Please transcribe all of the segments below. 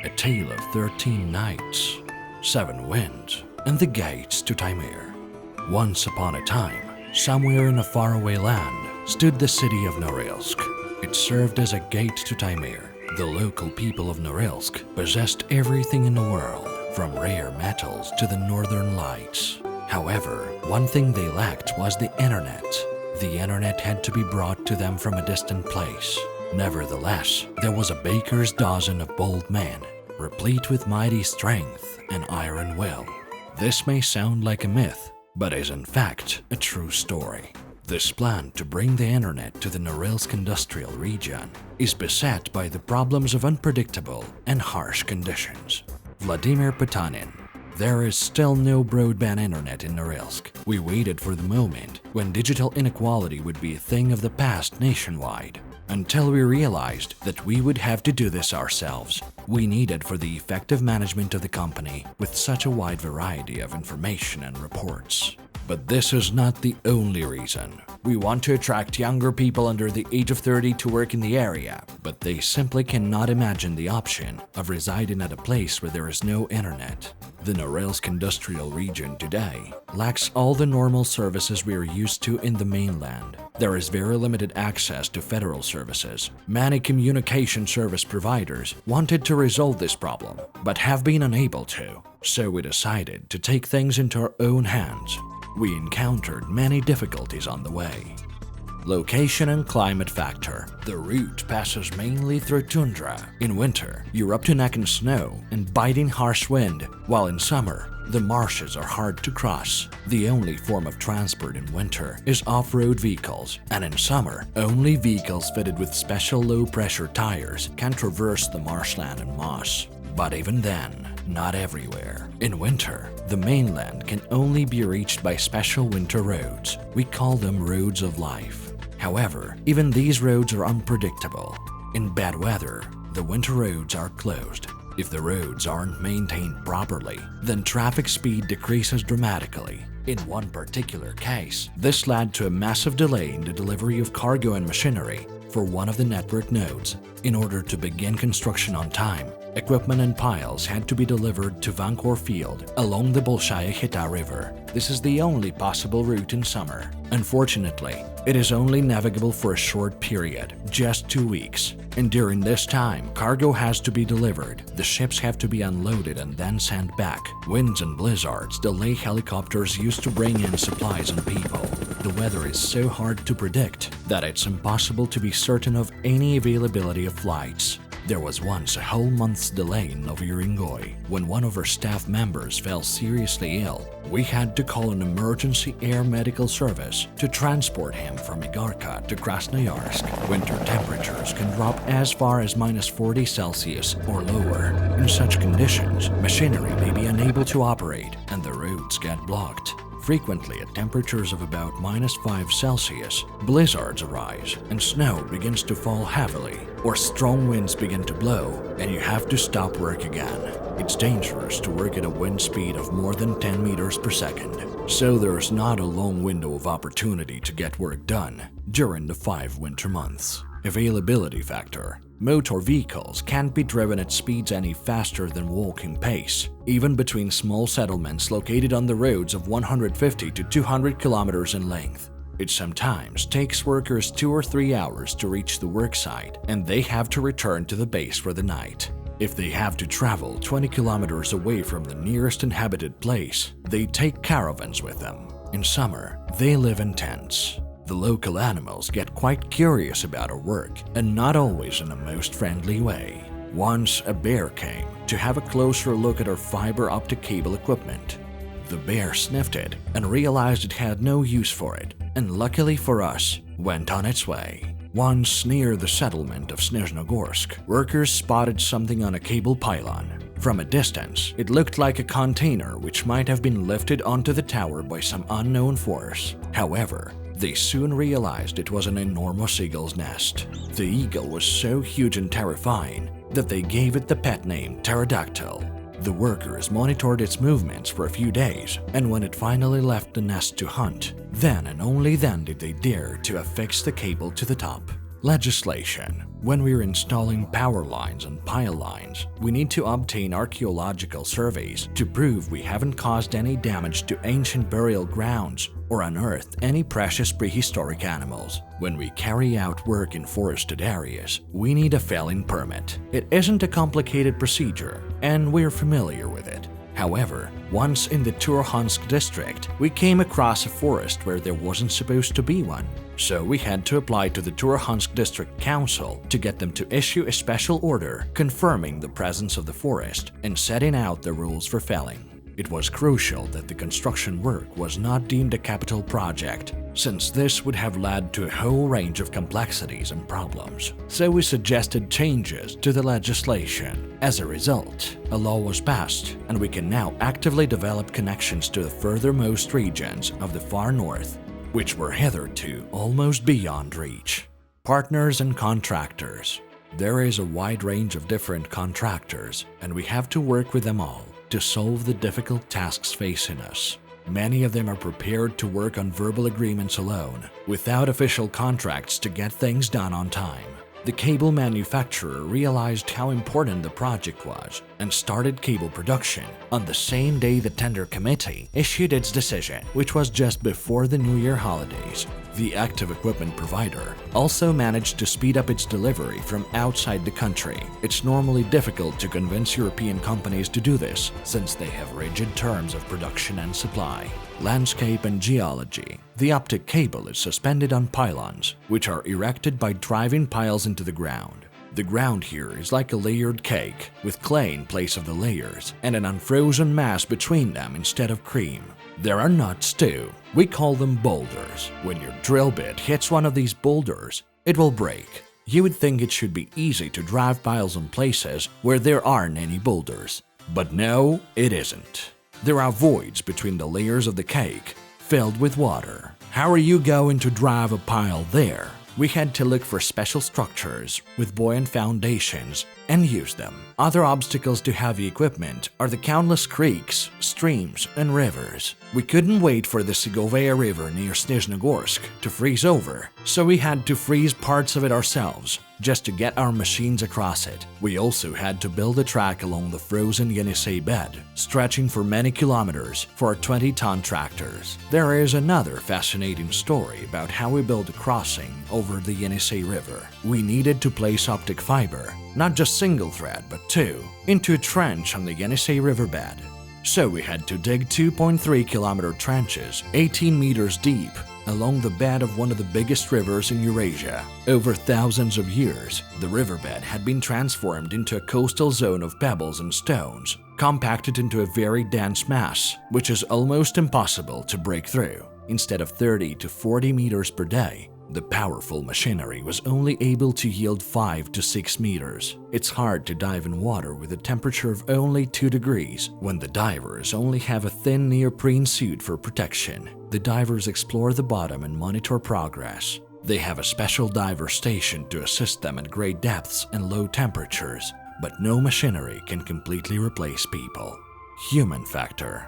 A tale of 13 nights, 7 winds, and the gates to Tаймыр. Once upon a time, somewhere in a faraway land, stood the city of Norilsk. It served as a gate to Tаймыр. The local people of Norilsk possessed everything in the world, from rare metals to the northern lights. However, one thing they lacked was the internet. The internet had to be brought to them from a distant place. Nevertheless, there was a baker's dozen of bold men, replete with mighty strength and iron will. This may sound like a myth, but is in fact a true story. This plan to bring the internet to the Norilsk industrial region is beset by the problems of unpredictable and harsh conditions. Vladimir Potanin. There is still no broadband internet in Norilsk. We waited for the moment when digital inequality would be a thing of the past nationwide, until we realized that we would have to do this ourselves. We needed for the effective management of the company with such a wide variety of information and reports. But this is not the only reason. We want to attract younger people under the age of 30 to work in the area, but they simply cannot imagine the option of residing at a place where there is no internet. The Norilsk industrial region today lacks all the normal services we are used to in the mainland. There is very limited access to federal services. Many communication service providers wanted to resolve this problem, but have been unable to. So we decided to take things into our own hands. We encountered many difficulties on the way. Location and climate factor. The route passes mainly through tundra. In winter, you're up to neck in snow and biting harsh wind, while in summer, the marshes are hard to cross. The only form of transport in winter is off-road vehicles, and in summer, only vehicles fitted with special low-pressure tires can traverse the marshland and moss. But even then, not everywhere. In winter, the mainland can only be reached by special winter roads. We call them roads of life. However, even these roads are unpredictable. In bad weather, the winter roads are closed. If the roads aren't maintained properly, then traffic speed decreases dramatically. In one particular case, this led to a massive delay in the delivery of cargo and machinery for one of the network nodes. In order to begin construction on time, equipment and piles had to be delivered to Vankor Field along the Bolshaya Hita River. This is the only possible route in summer. Unfortunately, it is only navigable for a short period, just 2 weeks. And during this time, cargo has to be delivered, the ships have to be unloaded and then sent back. Winds and blizzards delay helicopters used to bring in supplies and people. The weather is so hard to predict that it's impossible to be certain of any availability of flights. There was once a whole month's delay in Novi Urengoy. When one of our staff members fell seriously ill, we had to call an emergency air medical service to transport him from Igarka to Krasnoyarsk. Winter temperatures can drop as far as -40 Celsius or lower. In such conditions, machinery may be unable to operate and the roads get blocked. Frequently, at temperatures of about -5 Celsius, blizzards arise and snow begins to fall heavily, or strong winds begin to blow and you have to stop work again. It's dangerous to work at a wind speed of more than 10 meters per second, so there's not a long window of opportunity to get work done during the 5 winter months. Availability factor. Motor vehicles can't be driven at speeds any faster than walking pace, even between small settlements located on the roads of 150 to 200 kilometers in length. It sometimes takes workers 2 or 3 hours to reach the work site, and they have to return to the base for the night. If they have to travel 20 kilometers away from the nearest inhabited place, they take caravans with them. In summer, they live in tents. The local animals get quite curious about our work, and not always in the most friendly way. Once a bear came to have a closer look at our fiber optic cable equipment. The bear sniffed it and realized it had no use for it, and luckily for us, went on its way. Once near the settlement of Snezhnogorsk, workers spotted something on a cable pylon. From a distance, it looked like a container which might have been lifted onto the tower by some unknown force. However, they soon realized it was an enormous eagle's nest. The eagle was so huge and terrifying that they gave it the pet name Pterodactyl. The workers monitored its movements for a few days, and when it finally left the nest to hunt, then and only then did they dare to affix the cable to the top. Legislation. When we're installing power lines and pile lines, we need to obtain archaeological surveys to prove we haven't caused any damage to ancient burial grounds or unearthed any precious prehistoric animals. When we carry out work in forested areas, we need a felling permit. It isn't a complicated procedure, and we're familiar with it. However, once in the Turhansk district, we came across a forest where there wasn't supposed to be one. So we had to apply to the Turhansk District Council to get them to issue a special order confirming the presence of the forest and setting out the rules for felling. It was crucial that the construction work was not deemed a capital project, since this would have led to a whole range of complexities and problems. So we suggested changes to the legislation. As a result, a law was passed, and we can now actively develop connections to the furthermost regions of the far north, which were hitherto almost beyond reach. Partners and contractors. There is a wide range of different contractors, and we have to work with them all to solve the difficult tasks facing us. Many of them are prepared to work on verbal agreements alone, without official contracts to get things done on time. The cable manufacturer realized how important the project was and started cable production on the same day the tender committee issued its decision, which was just before the New Year holidays. The active equipment provider also managed to speed up its delivery from outside the country. It's normally difficult to convince European companies to do this, since they have rigid terms of production and supply. Landscape and geology. The optic cable is suspended on pylons, which are erected by driving piles into the ground. The ground here is like a layered cake, with clay in place of the layers and an unfrozen mass between them instead of cream. There are nuts too. We call them boulders. When your drill bit hits one of these boulders, it will break. You would think it should be easy to drive piles in places where there aren't any boulders. But no, it isn't. There are voids between the layers of the cake, filled with water. How are you going to drive a pile there? We had to look for special structures with buoyant foundations and use them. Other obstacles to heavy equipment are the countless creeks, streams, and rivers. We couldn't wait for the Sigovaya River near Snizhnogorsk to freeze over, so we had to freeze parts of it ourselves just to get our machines across it. We also had to build a track along the frozen Yenisei bed, stretching for many kilometers for 20-ton tractors. There is another fascinating story about how we built a crossing over the Yenisei River. We needed to place optic fiber, not just single thread but two, into a trench on the Yenisei riverbed. So we had to dig 2.3-kilometer trenches, 18 meters deep, along the bed of one of the biggest rivers in Eurasia. Over thousands of years, the riverbed had been transformed into a coastal zone of pebbles and stones, compacted into a very dense mass, which is almost impossible to break through. Instead of 30 to 40 meters per day, the powerful machinery was only able to yield 5 to 6 meters. It's hard to dive in water with a temperature of only 2 degrees when the divers only have a thin neoprene suit for protection. The divers explore the bottom and monitor progress. They have a special diver station to assist them at great depths and low temperatures, but no machinery can completely replace people. Human factor.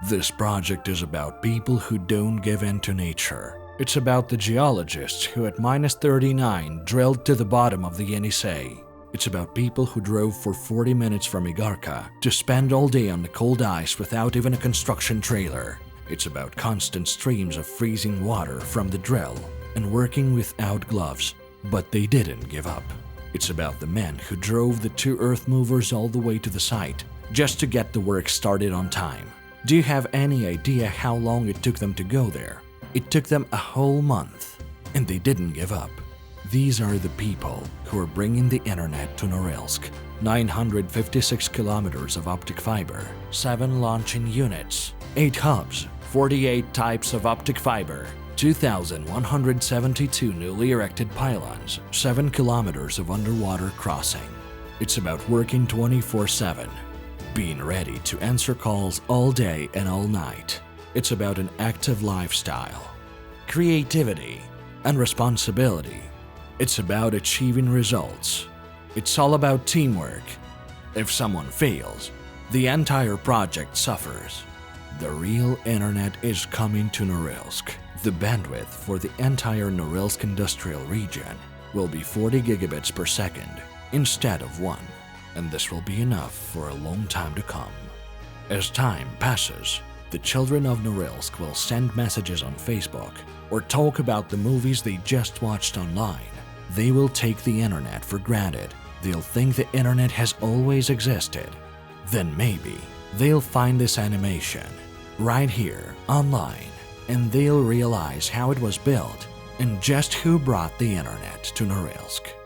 This project is about people who don't give in to nature. It's about the geologists who at -39 drilled to the bottom of the Yenisei. It's about people who drove for 40 minutes from Igarka to spend all day on the cold ice without even a construction trailer. It's about constant streams of freezing water from the drill and working without gloves, but they didn't give up. It's about the men who drove the 2 earth movers all the way to the site just to get the work started on time. Do you have any idea how long it took them to go there? It took them a whole month, and they didn't give up. These are the people who are bringing the internet to Norilsk. 956 kilometers of optic fiber, 7 launching units, 8 hubs, 48 types of optic fiber, 2,172 newly erected pylons, 7 kilometers of underwater crossing. It's about working 24/7, being ready to answer calls all day and all night. It's about an active lifestyle, creativity, and responsibility. It's about achieving results. It's all about teamwork. If someone fails, the entire project suffers. The real internet is coming to Norilsk. The bandwidth for the entire Norilsk industrial region will be 40 gigabits per second instead of 1, and this will be enough for a long time to come. As time passes, the children of Norilsk will send messages on Facebook or talk about the movies they just watched online. They will take the internet for granted. They'll think the internet has always existed. Then maybe they'll find this animation right here online, and they'll realize how it was built and just who brought the internet to Norilsk.